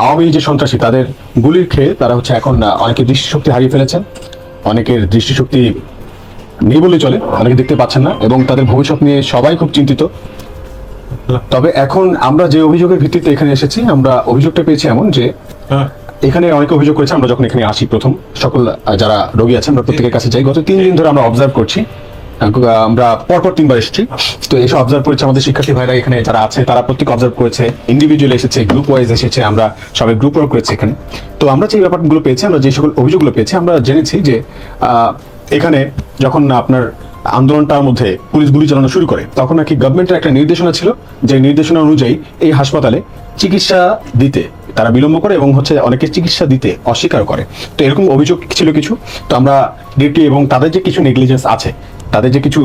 আওয়ামী যে সন্ত্রাসী তাদের গুলির খেয়ে তারা হচ্ছে এখন অনেকে দৃষ্টিশক্তি হারিয়ে ফেলেছেন, অনেকের দৃষ্টিশক্তি নেই বলে চলে, অনেকে দেখতে পাচ্ছেন না, এবং তাদের ভবিষ্যৎ নিয়ে সবাই খুব চিন্তিত। তবে এখন আমরা যে অভিযোগের ভিত্তিতে এখানে এসেছি, আমরা অভিযোগটা পেয়েছি এমন যে এখানে অনেকে অভিযোগ করেছে। আমরা যখন এখানে আসি প্রথম, সকল যারা রোগী আছেন আমরা প্রত্যেকের কাছে যাই। গত 3 দিন ধরে আমরা অবজার্ভ করছি, আমরা পরপর 3 বার এসেছি। তো এসব অবজার্ভ করেছে আমাদের শিক্ষার্থী ভাইরা এখানে যারা আছে, তারা প্রত্যেক অবজার্ভ করেছে, ইন্ডিভিজুয়াল এসেছে, গ্রুপ ওয়াইজ এসেছে, আমরা সবাই গ্রুপ ওয়ার্ক করেছি এখানে। তো আমরা যে ব্যাপারগুলো পেয়েছি, আমরা যে সকল অভিযোগগুলো পেয়েছি, আমরা জেনেছি যে এখানে যখন আপনার আন্দোলনটার মধ্যে পুলিশ গুলি চালানো শুরু করে, তখন নাকি গভর্নমেন্টের একটা নির্দেশনা ছিল, যে নির্দেশনা অনুযায়ী এই হাসপাতালে চিকিৎসা দিতে তারা বিলম্ব করে, এবং হচ্ছে অনেকে চিকিৎসা দিতে অস্বীকার করে। তো এরকম অভিযোগ ছিল কিছু। তো আমরা ডিউটি এবং তাদের যে কিছু নেগলিজেন্স আছে, তাদের যে কিছু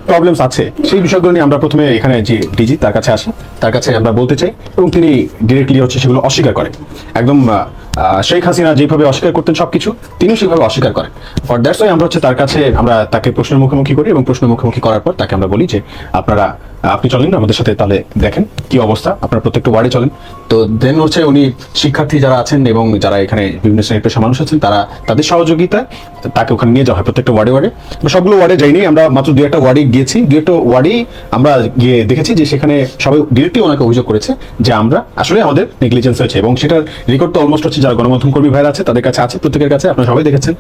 প্রবলেমস আছে, সেই বিষয়গুলো নিয়ে আমরা প্রথমে এখানে যে ডিজি তার কাছে আসি, তার কাছে আমরা বলতে চাই, এবং তিনি ডিরেক্টলি হচ্ছে সেগুলো অস্বীকার করেন। একদম শেখ হাসিনা যেভাবে অস্বীকার করতেন সবকিছু, তিনি সেভাবে অস্বীকার করেন। ফর দ্যাটস ওয়াই আমরা হচ্ছে তার কাছে আমরা তাকে প্রশ্নের মুখোমুখি করি, এবং প্রশ্নের মুখোমুখি করার পর তাকে আমরা বলি যে আপনি চলেন আমাদের সাথে, তাহলে দেখেন কি অবস্থা, আপনারা প্রত্যেকটা ওয়ার্ডে চলেন। তো দেন হচ্ছে উনি শিক্ষার্থী যারা আছেন এবং যারা এখানে বিভিন্ন শ্রেণীর পেশা মানুষ আছেন, তাদের সহযোগিতায় তাকে ওখানে নিয়ে যাওয়া হয় প্রত্যেকটা ওয়ার্ডে। সবগুলো ওয়ার্ডে যাইনি, আমরা মাত্র 2-1টা ওয়ার্ডে গিয়েছি। 2-1টা ওয়ার্ডেই আমরা গিয়ে দেখেছি যে সেখানে সবাই ডিরেক্টলি ওনাকে অভিযোগ করেছে যে আমরা আসলে আমাদের নেগলিজেন্স হয়েছে, এবং সেটার রেকর্ড তো অলমোস্ট হচ্ছে যারা গণমাধ্যম কর্মী ভাইরা আছে তাদের কাছে আছে, প্রত্যেকের কাছে, আপনারা সবাই দেখেছেন।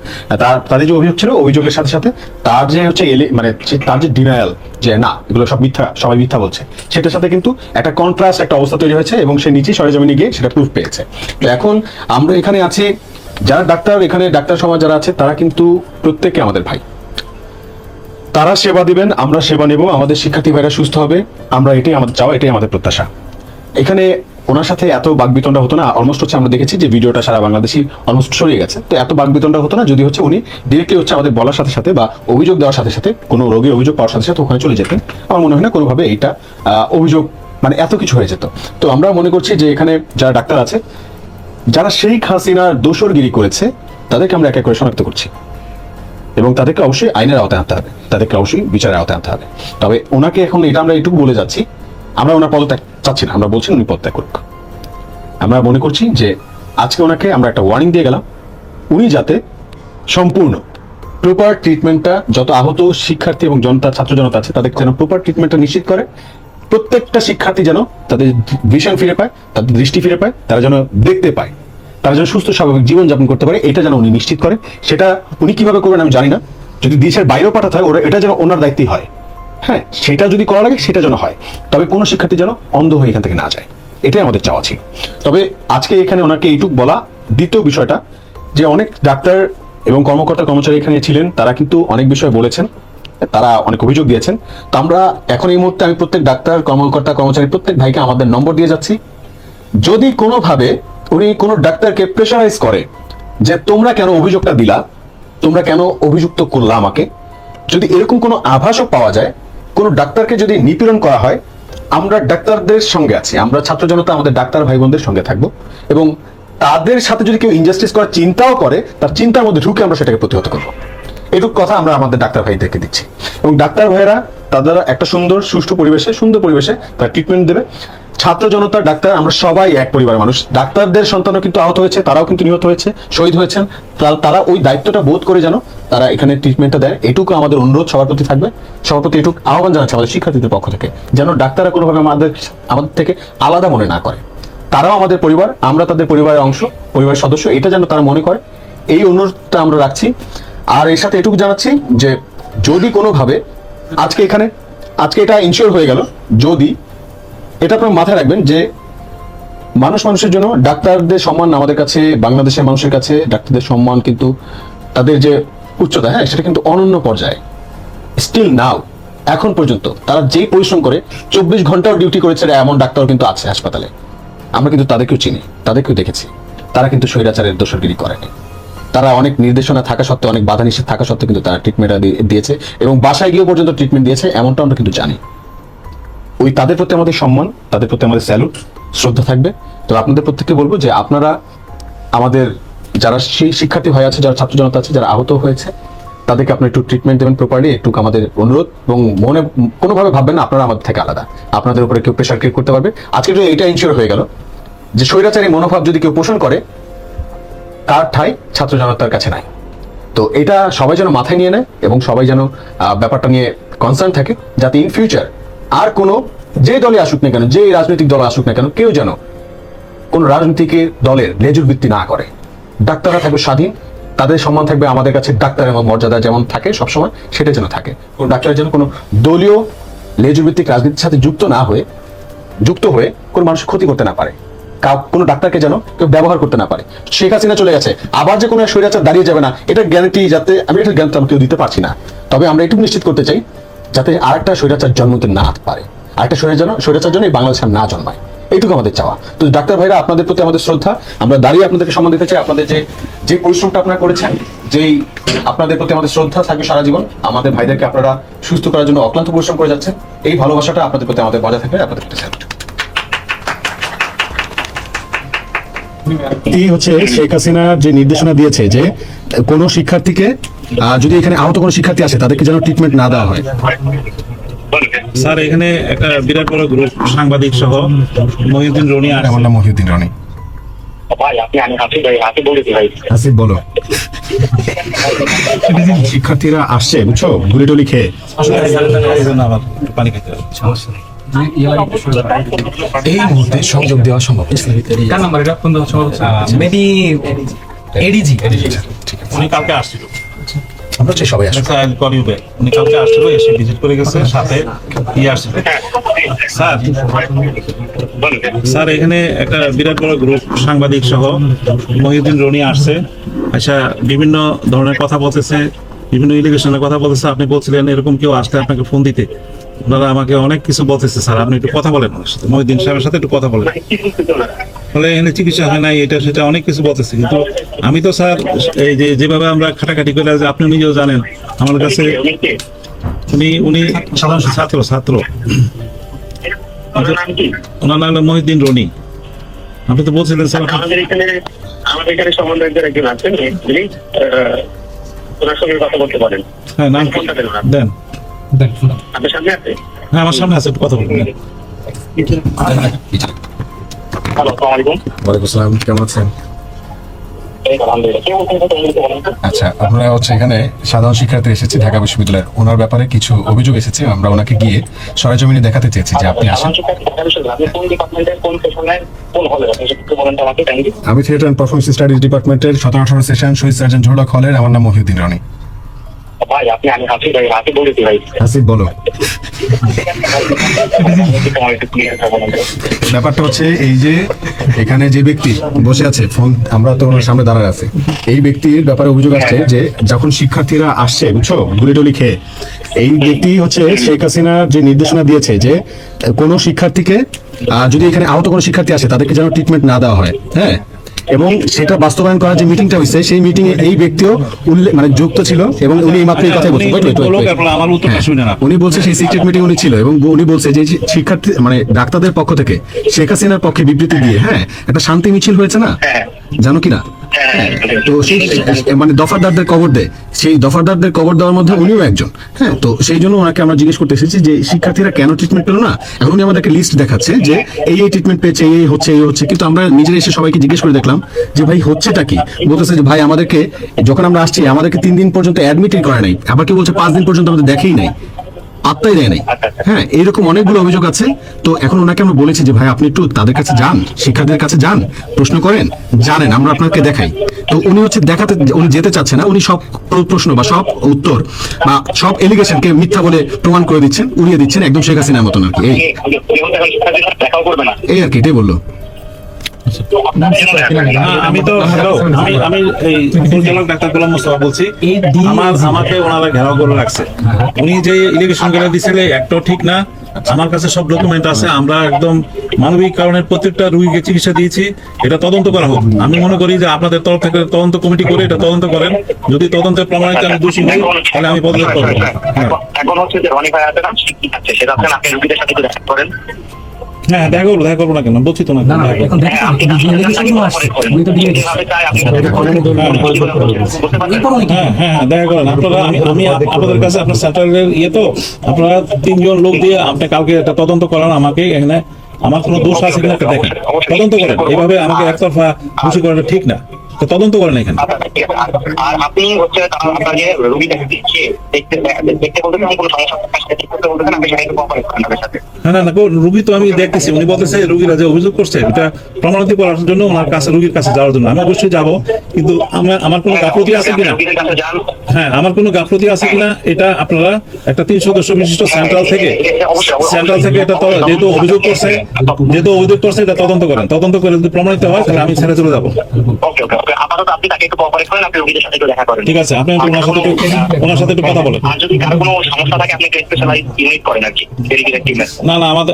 তাদের যে অভিযোগ ছিল, অভিযোগের সাথে সাথে তার যে হচ্ছে তার যে ডিনায়াল, যে না এগুলো সব মিথ্যা, সবাই মিথ্যা বলছে, সেটার সাথে কিন্তু একটা কন্ট্রাস্ট, একটা অবস্থা তৈরি হয়েছে, এবং সে নিচে সরেজমিনে গিয়ে সেটা প্রুফ পেয়েছে। তো এখন আমরা এখানে আছি, যারা ডাক্তার, এখানে ডাক্তার সমাজ যারা আছে, তারা কিন্তু প্রত্যেকে আমাদের ভাই। তারা সেবা দিবেন, আমরা সেবা নেব, আমাদের শিক্ষার্থী ভাইরা সুস্থ হবে, আমরা এটাই আমাদের চাওয়া, এটাই আমাদের প্রত্যাশা। এখানে ওনার সাথে এত বাকবিতণ্ডা হতো না, অলমোস্ট হচ্ছে আমরা দেখেছি যে ভিডিওটা সারা বাংলাদেশি অলমোস্ট ছড়িয়ে গেছে, তো এত বাকবিতণ্ডা হতো না যদি হচ্ছে উনি ডিরেক্টলি হচ্ছে আমাদের বলার সাথে সাথে বা অভিযোগ দেওয়ার সাথে সাথে কোনো রোগীর অভিযোগ পাওয়ার সাথে সাথে ওখানে চলে যেতেন। আমার মনে হয় না কোনোভাবে এইটা অভিযোগ মানে এত কিছু হয়ে যেত। তো আমরা মনে করছি যে এখানে যারা ডাক্তার আছে, যারা শেখ হাসিনার দোসরগিরি করেছে, তাদেরকে আমরা এক এক করে শনাক্ত করছি এবং তাদেরকে অবশ্যই আইনের আওতায় আনতে হবে, তাদেরকে অবশ্যই বিচারের আওতায় আনতে হবে। তবে ওনাকে এখন এটা আমরা এইটুকু বলে যাচ্ছি, আমরা ওনার পদত্যাগ চাচ্ছি না, আমরা বলছি উনি পদত্যাগ করুক। আমরা মনে করছি যে আজকে ওনাকে আমরা একটা ওয়ার্নিং দিয়ে গেলাম, উনি যাতে সম্পূর্ণ প্রপার ট্রিটমেন্টটা, যত আহত শিক্ষার্থী এবং জনতা ছাত্র জনতা আছে তাদের যেন প্রপার ট্রিটমেন্টটা নিশ্চিত করে, প্রত্যেকটা শিক্ষার্থী যেন তাদের ভিশন ফিরে পায়, তাদের দৃষ্টি ফিরে পায়, তারা যেন দেখতে পায়, তারা যেন সুস্থ স্বাভাবিক জীবনযাপন করতে পারে, এটা যেন উনি নিশ্চিত করে। সেটা উনি কিভাবে করবেন আমি জানি না, যদি দেশের বাইরেও পাঠাতে হয় ওরা, এটা যেন ওনার দায়িত্বই হয়। হ্যাঁ, সেটা যদি করা লাগে সেটা যেন হয়, তবে কোনো শিক্ষার্থী যেন অন্ধ হয়ে এখান থেকে না যায়, এটাই আমাদের চাওয়া ছিল। তবে আজকে এখানে ওনাকে এইটুক বলা, দ্বিতীয় বিষয়টা যে অনেক ডাক্তার এবং কর্মকর্তা কর্মচারী এখানে ছিলেন, তারা কিন্তু অনেক বিষয় বলেছেন, তারা অনেক অভিযোগ দিয়েছেন। তো আমরা এখন এই মুহূর্তে আমি প্রত্যেক ডাক্তার কর্মকর্তা কর্মচারী প্রত্যেক ভাইকে আমাদের নম্বর দিয়ে যাচ্ছি, যদি কোনোভাবে উনি কোনো ডাক্তারকে প্রেশারাইজ করে যে তোমরা কেন অভিযোগটা দিলা, তোমরা কেন অভিযুক্ত করলা আমাকে, যদি এরকম কোনো আভাসও পাওয়া যায়, কোনো ডাক্তারকে যদি নিপীড়ন করা হয়, আমরা ডাক্তারদের সঙ্গে আছি, আমরা ছাত্র জনতা আমাদের ডাক্তার ভাই বোনদের সঙ্গে থাকবো এবং তাদের সাথে যদি কেউ ইনজাস্টিস করার চিন্তাও করে, তার চিন্তার মধ্যে ঢুকে আমরা সেটাকে প্রতিহত করবো। এটুকু কথা আমরা আমাদের ডাক্তার ভাইদেরকে দিচ্ছি এবং ডাক্তার ভাইয়েরা তাদের একটা সুন্দর সুষ্ঠু পরিবেশে তারা ট্রিটমেন্ট দেবে। ছাত্র জনতা ডাক্তার আমরা সবাই এক পরিবারের মানুষ, ডাক্তারদের সন্তানও কিন্তু আহত হয়েছে, তারাও কিন্তু নিহত হয়েছে, শহীদ হয়েছেন, তারা ওই দায়িত্বটা বোধ করে যেন তারা এখানে ট্রিটমেন্টটা দেয়, এটুকু আমাদের অনুরোধ সবার প্রতি থাকবে। সবার প্রতি এটুকু আহ্বান জানাচ্ছে আমাদের শিক্ষার্থীদের পক্ষ থেকে, যেন ডাক্তাররা কোনোভাবে আমাদের থেকে আলাদা মনে না করে, তারাও আমাদের পরিবার, আমরা তাদের পরিবারের অংশ, পরিবারের সদস্য, এটা যেন তারা মনে করে, এই অনুরোধটা আমরা রাখছি। আর এর সাথে এটুকু জানাচ্ছি যে যদি কোনোভাবে আজকে এটা ইনশিওর হয়ে গেল, যদি এটা আপনার মাথায় রাখবেন যে মানুষের জন্য ডাক্তারদের সম্মান আমাদের কাছে, বাংলাদেশের মানুষের কাছে ডাক্তারদের সম্মান কিন্তু তাদের যে উচ্চতা, হ্যাঁ, সেটা কিন্তু অনন্য পর্যায়ে। স্টিল নাও এখন পর্যন্ত তারা যেই পরিশ্রম করে 24 ঘন্টাও ডিউটি করেছে এমন ডাক্তার কিন্তু আছে হাসপাতালে, আমরা কিন্তু তাদেরকেও চিনি, তাদেরকেও দেখেছি, তারা কিন্তু স্বৈরাচারের দোসরগিরি করেনি। তারা অনেক নির্দেশনা থাকা সত্ত্বেও, অনেক বাধা নিষেধ থাকা সত্ত্বেও কিন্তু তারা ট্রিটমেন্ট দিয়েছে এবং বাসায় গিয়েও পর্যন্ত ট্রিটমেন্ট দিয়েছে, এমনটা আমরা কিন্তু জানি। ওই তাদের প্রতি আমাদের সম্মান, তাদের প্রতি আমাদের স্যালুট, শ্রদ্ধা থাকবে। তো আপনাদের প্রত্যেককে বলবো যে আপনারা আমাদের যারা শিক্ষার্থী ভাই আছে, যারা ছাত্র জনতা আছে, যারা আহত হয়েছে, তাদেরকে আপনারা একটু ট্রিটমেন্ট দেবেন প্রপারলি, একটু আমাদের অনুরোধ, এবং মনে কোনোভাবে ভাববেন না আপনারা আমাদের থেকে আলাদা, আপনাদের উপরে কেউ প্রেশার ক্রিয়েট করতে পারবে। আজকে যদি এটা ইনশিওর হয়ে গেল যে স্বৈরাচারী মনোভাব যদি কেউ পোষণ করে, তার ঠাঁই ছাত্র জনতার কাছে নাই। তো এটা সবাই যেন মাথায় নিয়ে নেয় এবং সবাই যেন ব্যাপারটা নিয়ে কনসার্ন থাকে, যাতে ইন ফিউচার আর কোনো যে দলে আসুক না কেন, যে রাজনৈতিক দল আসুক না কেন, কেউ যেন কোন রাজনৈতিক দলের লেজুর ভিত্তি না করে। ডাক্তাররা থাকবে স্বাধীন, তাদের সম্মান থাকবে আমাদের কাছে, ডাক্তারের মর্যাদা যেমন থাকে সবসময় সেটা যেন থাকে। কোন ডাক্তার যেন কোনো দলীয় লেজুর ভিত্তিক রাজনীতির সাথে যুক্ত হয়ে কোনো মানুষের ক্ষতি করতে না পারে, কোনো ডাক্তারকে যেন কেউ ব্যবহার করতে না পারে। শেখ হাসিনা চলে গেছে, আবার যে কোনো স্বৈরাচার দাঁড়িয়ে যাবে না, এটা গ্যারান্টি যাতে আমি এটা গ্যারান্টি আমি কেউ দিতে পারছি না। তবে আমরা এটুকু নিশ্চিত করতে চাই যাতে আরেকটা স্বৈরাচার জন্মতে না পারে, আরেকটা স্বৈরাচার জন্য এই বাংলাদেশ না জন্মায়, এইটুকু আমাদের চাওয়া। তো ডাক্তার ভাইরা আপনাদের প্রতি আমাদের শ্রদ্ধা, আমরা দাঁড়িয়ে আপনাদেরকে সম্মান দিতে চাই। আপনাদের যে পরিশ্রমটা আপনারা করেছেন, যেই আপনাদের প্রতি আমাদের শ্রদ্ধা থাকবে সারা জীবন। আমাদের ভাইদেরকে আপনারা সুস্থ করার জন্য অক্লান্ত পরিশ্রম করে যাচ্ছেন, এই ভালোবাসাটা আপনাদের প্রতি আমাদের বজায় থাকবে। আপনাদের প্রতি স্যালুট। এই হচ্ছে শেখ হাসিনা যে নির্দেশনা দিয়েছে যে কোনো শিক্ষার্থীকে যদি এখানে আহত কোনো শিক্ষার্থী আসে তাদেরকে যেন ট্রিটমেন্ট না দেওয়া হয়। স্যার এখানে একটা বিরাট বড় গ্রুপ সাংবাদিক সহ মহিউদ্দিন রনি আর আমার নাম মহিউদ্দিন রনি। আসিফ বলো। শিক্ষার্থীরা আসছে বুঝছো, গুলি টুলি খেয়ে। আবার পানি খেতে হবে, সমস্যা নেই। এই মুহূর্তে সংযোগ দেওয়া সম্ভব। কার নাম্বার এটা? কোন মেবি এডিজি। উনি কালকে আসছিল, আমরা সবাই আসবো। উনি কালকে আসছিল, এসে ভিজিট করে গেছে, সাথে আসছিল। স্যার এখানে একটা বিরাট বড় গ্রুপ সাংবাদিক সহ মহিউদ্দিন রনি আসছে, আচ্ছা বিভিন্ন ধরনের কথা বলতেছে, বিভিন্ন ইলিগেশনের কথা বলতেছে, আপনি বলছিলেন এরকম কেউ আসলে আপনাকে ফোন দিতে। ওনারা আমাকে অনেক কিছু বলতেছে, স্যার আপনি একটু কথা বলেন ওনার সাথে, মহিউদ্দিন সাহেবের সাথে একটু কথা বলেন। ফলে এখানে চিকিৎসা হয় নাই, এটা সেটা অনেক কিছু বলতেছে, কিন্তু আমি তো স্যার এই যে যেভাবে আমরা খাটাখাটি করে, যে আপনি নিজেও জানেন আমার কাছে উনি সাধারণ ছাত্র ওনার নাম হলো মহিউদ্দিন রনি। আপনি তো বলছিলেন স্যার আমাদের এখানে সমন্বয়কদের একজন আছেন, যিনি ওনার সঙ্গে কথা বলতে পারেন। হ্যাঁ নাম দেন। আপনার সামনে আছে? হ্যাঁ আমার সামনে আছে, একটু কথা বলবেন। হ্যালো, আসসালামু আলাইকুম। ওয়ালাইকুম আসসালাম, কেমন আছেন? এই তো আলহামদুলিল্লাহ। কে বলছেন কথা বলুন তো? আচ্ছা, আমরা হচ্ছে এখানে সাধারণ শিক্ষার্থী এসেছি ঢাকা বিশ্ববিদ্যালয়ের, ওনার ব্যাপারে কিছু অভিযোগ এসেছে, আমরা ওনাকে গিয়ে সরেজমিনে দেখাতে চেয়েছি যে আপনি আসেন। আপনি কোন ডিপার্টমেন্টের কোন সেশনে কোন হলে আপনি একটু বলেন তো আমাকে কাইন্ডলি। আমি থিয়েটার অ্যান্ড পারফরমেন্স স্টাডিজ ডিপার্টমেন্টের 17-18 সেশন শহীদ সার্জন ঝোড়ক হলের। আমার নাম মহিউদ্দিন রনি। ভাই আপনি আমি হাসি ভাই হাসি বলেছি ভাই। হাসিব বলো। তোমার একটু ক্লিয়ার বলেন তো। ব্যাপারটা হচ্ছে এই যে এখানে যে ব্যক্তি বসে আছে, ফোন আমরা তো ওনার সামনে দাঁড়ায় আছি, এই ব্যক্তির ব্যাপারে অভিযোগ আসছে যে যখন শিক্ষার্থীরা আসছে বুঝছো গুলি টুলি খেয়ে, এই ব্যক্তি হচ্ছে শেখ হাসিনা যে নির্দেশনা দিয়েছে যে কোনো শিক্ষার্থীকে যদি এখানে আহত কোনো শিক্ষার্থী আসে তাদেরকে যেন ট্রিটমেন্ট না দেওয়া হয়, হ্যাঁ, এবং সেটা বাস্তবায়ন করার যে মিটিংটা হয়েছে সেই মিটিং এ এই ব্যক্তিও মানে যুক্ত ছিল এবং উনি মাত্র এই কথাই বলছেন। আমার উত্তরটা শুনে না। উনি বলছে সেই সিক্রেট মিটিং উনি ছিল এবং উনি বলছে যে শিক্ষার্থী মানে ডাক্তারদের পক্ষ থেকে শেখ হাসিনার পক্ষে বিবৃতি দিয়ে, হ্যাঁ, একটা শান্তি মিছিল হয়েছে না, জানো কিনা? হ্যাঁ, তো সেই মানে দফাদারদের কবর দেয়, সেই দফাদারদের কবর দেওয়ার মধ্যে উনিও একজন। হ্যাঁ, তো সেই জন্য ওনাকে আমরা জিজ্ঞেস করতে এসেছি যে শিক্ষার্থীরা কেন ট্রিটমেন্ট পেলো না। এখন উনি আমাদেরকে লিস্ট দেখাচ্ছে যে এই ট্রিটমেন্ট পেয়েছে, এই হচ্ছে, কিন্তু আমরা নিজেরা এসে সবাইকে জিজ্ঞেস করে দেখলাম যে ভাই হচ্ছেটা কি। বলতেছে যে ভাই আমাদেরকে যখন আমরা আসছি আমাদেরকে 3 দিন পর্যন্ত অ্যাডমিটই করা নাই, আবার কি বলছে 5 দিন পর্যন্ত আমাদের দেখেই নাই, আত্মাই দেয় নাই। হ্যাঁ, এইরকম অনেকগুলো অভিযোগ আছে। তো এখন ওনাকে আমরা বলেছি যে ভাই আপনি একটু তাদের কাছে যান, শিক্ষার্থীদের কাছে যান, প্রশ্ন করেন, জানেন, আমরা আপনাকে দেখাই। তো উনি হচ্ছে দেখাতে, উনি যেতে চাচ্ছে না, উনি সব প্রশ্ন বা সব উত্তর বা সব এলিগেশনকে মিথ্যা বলে প্রমাণ করে দিচ্ছেন, উড়িয়ে দিচ্ছেন, একদম শেখ হাসিনার মতন আর কি। দেখাও করবে না। এই আর কি, এটাই বললো। আমি তো আমি এই পরিচালক ডাক্তার গোলাম মোস্তফা বলছি। আমাকে ওনারা ঘেরাও করে রাখছে। উনি যে ইলিগেশন করে দিয়েছিলেন একটাও ঠিক না। আমার কাছে সব ডকুমেন্ট আছে, আমরা একদম মানবিক কারণে প্রত্যেকটা রোগীকে চিকিৎসা দিয়েছি। এটা তদন্ত করা হোক। আমি মনে করি যে আপনাদের তরফ থেকে তদন্ত কমিটি করে এটা তদন্ত করেন। যদি তদন্তে প্রমাণিত আমি দোষী হই তাহলে আমি পদত্যাগ করবো। এখন হচ্ছে যে রনি ভাই আছে না, কি আছে সেটা আপনি রোগীদের সাথে একটু দেখা করেন। হ্যাঁ দেখা করবো না কেন, বলছি তো না। হ্যাঁ হ্যাঁ দেখা করেন আপনারা। আমি আপনাদের কাছে আপনার সেন্ট্রালের তো আপনারা 3 জন লোক দিয়ে আপনি কালকে একটা তদন্ত করান আমাকে এখানে। আমার কোনো দোষ আছে কিনা একটা দেখেন, তদন্ত করেন। এইভাবে আমাকে একতরফা খুশি করাটা ঠিক না, তো তদন্ত করেন এখানে। আর আপনি হচ্ছে আপনাকে রোগী দেখতে বলতে কোনো সমস্যা বলতেছেন, আপনি সেটা একটু কোঅপারেট করেন তাদের সাথে। না রুগী তো আমি দেখতেছি, উনি বলতেছে রুগীরা যে অভিযোগ করছে এটা প্রমাণিত করার জন্য ওনার কাছে, রুগীর কাছে যাওয়ার জন্য আমি অবশ্যই যাবো। কিন্তু আমার কোনো গাফলতি আছে কিনা, হ্যাঁ আমার কোনো গাফলতি আছে কিনা এটা আপনারা একটা 3 সদস্য বিশিষ্ট সেন্ট্রাল থেকে এটা যেহেতু অভিযোগ করছে এটা তদন্ত করেন। তদন্ত করে যদি প্রমাণিত হয় তাহলে আমি ছেড়ে চলে যাবো। আপাতত আপনি তাকে একটু কোঅপারেট করেন, আপনি রোগীদের সাথে একটু দেখা করেন। ঠিক আছে, আপনি ওনার সাথে একটু কথা বলেন। আর যদি কারো কোনো সমস্যা থাকে আপনি একটু স্পেশালাইজ ইউনিট করেন আর কি, ডেডিকেটেড। না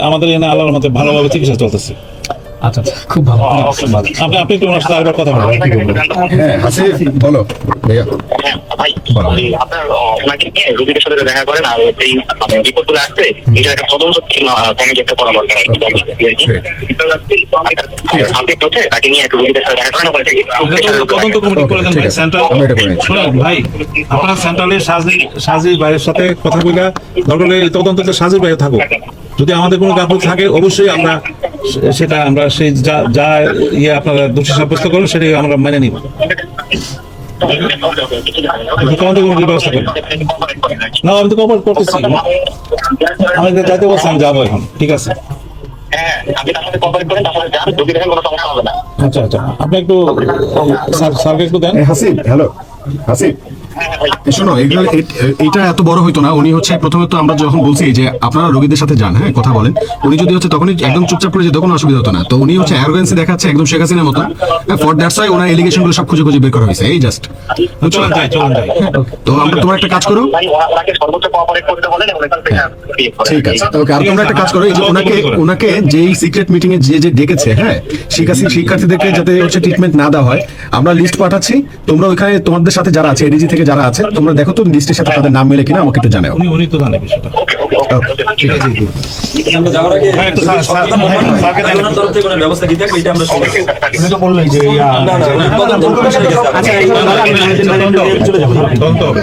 আমাদের এখানে আল্লাহর মতে ভালোভাবে চিকিৎসা চলতেছে। আচ্ছা, খুব ভালো। আপনি একটু ওনার সাথে আরেকবার কথা বলেন। হ্যাঁ, হাসিব বলো ভাইয়া। হ্যাঁ ভাই, আপনার ওনাকে নিয়ে রোগীদের সাথে দেখা করেন। আর এই রিপোর্ট গুলো আসছে, এটা একটা তদন্ত কমিটি একটা করা দরকার। আপনি হচ্ছে তাকে নিয়ে একটু রোগীদের সাথে দেখা করেন। তদন্ত কমিটি করে দেন ভাই, সেন্ট্রাল। শুনুন ভাই, আপনারা সেন্ট্রালের সাজির ভাইয়ের সাথে কথা বলে দরকার হলে এই তদন্ততে সাজির ভাই থাকুক। যদি আমাদের কোনো গাফলতি থাকে অবশ্যই আমরা সেই যা আপনারা দোষী সাব্যস্ত করবেন সেটাই আমরা মেনে নিব। তদন্ত কমিটির ব্যবস্থা করেন। না আমি তো কভার করতেছি, আমি যাইতে বলছি, আমি যাবো এখন। ঠিক আছে, সমস্যা হবে না। আচ্ছা আপনি একটু স্যারকে একটু দেন। হাসিব, হ্যালো হাসিব। শোনো এগুলো এটা এত বড় হইতো না। উনি হচ্ছে প্রথমে তো আমরা যখন বলছি যে আপনারা রোগীদের সাথে যান, হ্যাঁ কথা বলেন, উনি যদি হচ্ছে তখনই একদম চুপচাপ করে যেত কোনো অসুবিধা হতো না। তো উনি হচ্ছে অ্যারোগেন্সি দেখাচ্ছে একদম শেখ হাসিনার মতো। For that's why owner allegation গুলো সব খুঁজে খুঁজে বের করা হয়েছে, এই জাস্ট। চলুন যাই। তো আমরা তোমার একটা কাজ করো, ভাই ওনাকে সর্বোচ্চ কোঅপারেট করতে বলেন এবং এখান থেকে ঠিক আছে ওকে। আর তোমরা একটা কাজ করো, এই যে ওনাকে যেই সিক্রেট মিটিং এ যে ডেকেছে, হ্যাঁ শিক্ষার্থীদেরকে যাতে হচ্ছে ট্রিটমেন্ট না দেওয়া হয়, আমরা লিস্ট পাঠাচ্ছি। তোমরা ওইখানে তোমাদের সাথে যারা আছে, এডিজি থেকে যারা আছে, তোমরা দেখো তো লিস্টের সাথে তাদের নাম মেলে কিনা, আমাকে একটু জানাও। উনি তো জানে বিষয়টা। ঠিক আছে। হ্যাঁ, একটু স্যারকে জানান। উনি তো বললেন যে তদন্ত হবে।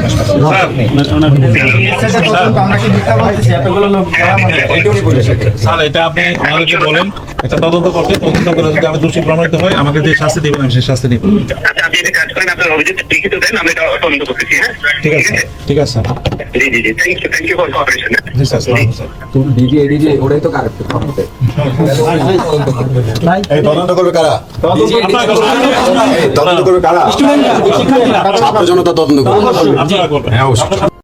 স্যার এটা আপনি আমাদেরকে বলেন, একটা তদন্ত করতে, তদন্ত করে যদি আমি দোষী প্রমাণিত হয় আমাকে যে শাস্তি দেবেন আমি সেই শাস্তি নিব। আচ্ছা, আপনি এটা কাজ করেন, আপনার অভিযোগ লিখিত দেন, আমি এটা তদন্ত করতেছি। হ্যাঁ, ঠিক আছে ঠিক আছে স্যার। জি থ্যাংক ইউ ফর কোঅপারেশন। জি স্যার, স্যার। এই তদন্ত করবে কারা? তদন্ত করবে কারা? ছাত্র জনতা তদন্ত করবে। আপনারা করবেন। হ্যাঁ অবশ্যই।